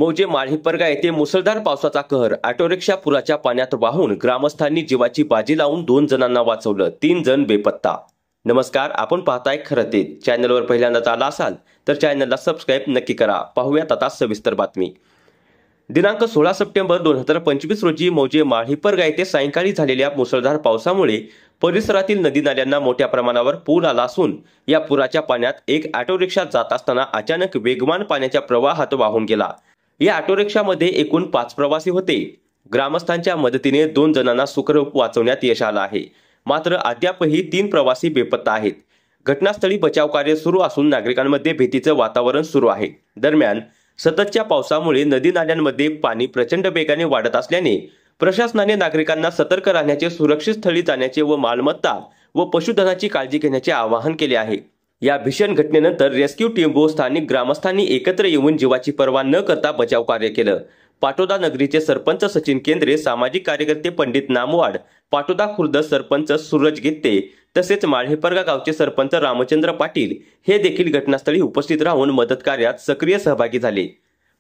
मौजे माळीपरगा येथे मुसळधार पावसाचा कहर. ऑटोरिक्षा पुराच्या पाण्यात वाहून ग्रामस्थांनी जीवाची बाजी लावून 2 जणांना वाचवलं. 3 जण बेपत्ता. नमस्कार, आपण पाहताय खरं ते. चॅनलवर पहिल्यांदाच आला असाल तर चॅनलला सबस्क्राईब नक्की करा. पाहूयात आता सविस्तर बातमी. दिनांक 16 सप्टेंबर 2025 रोजी मौजे माळीपरगा येथे सायंकाळी झालेल्या मुसळधार पावसामुळे परिसरातील नदी नाल्यांना मोठ्या प्रमाणावर पूर आला असून या पुराच्या पाण्यात एक ऑटोरिक्षा जात असताना अचानक वेगवान पाण्याच्या प्रवाहात वाहून गेला. या ऑटोरिक्षामध्ये एकूण 5 प्रवासी होते. ग्रामस्थांच्या मदतीने 2 जणांना सुखरूप वाचवण्यात यश आलं आहे. मात्र अद्यापही 3 प्रवासी बेपत्ता आहेत. घटनास्थळी बचाव कार्य सुरू असून नागरिकांमध्ये भीतीचं वातावरण सुरू आहे. दरम्यान सततच्या पावसामुळे नदी नाल्यांमध्ये पाणी प्रचंड वेगाने वाढत असल्याने प्रशासनाने नागरिकांना सतर्क राहण्याचे, सुरक्षित स्थळी जाण्याचे व मालमत्ता व पशुधनाची काळजी घेण्याचे आवाहन केले आहे. या भीषण घटनेनंतर रेस्क्यू टीम व स्थानिक ग्रामस्थांनी एकत्र येऊन जीवाची पर्वा न करता बचाव कार्य केलं. पाटोदा नगरीचे सरपंच सचिन केंद्रे, सामाजिक कार्यकर्ते पंडित नामवाड, पाटोदा खुर्द सरपंच सूरज गित्ते तसेच माळीपरगा गावचे सरपंच रामचंद्र पाटील हे देखील घटनास्थळी उपस्थित राहून मदत कार्यात सक्रिय सहभागी झाले.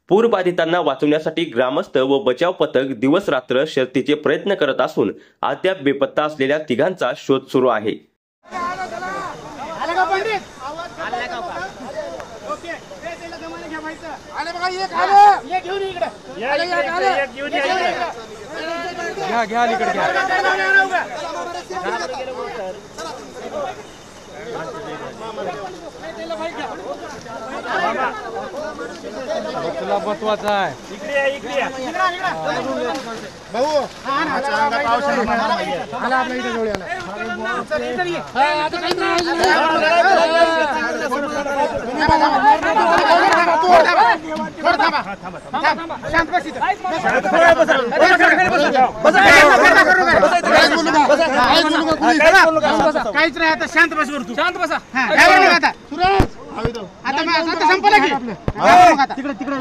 पूरबाधितांना वाचवण्यासाठी ग्रामस्थ व बचाव पथक दिवस रात्र शर्थीचे प्रयत्न करत असून अद्याप बेपत्ता असलेल्या 3घांचा शोध सुरू आहे. तुला महत्वाचा आहे. इकडे भाऊ आला आपल्या इथे जवळ आला. काहीच नाही, आता शांत बस. तू शांत बसा. आता संपला की तिकडे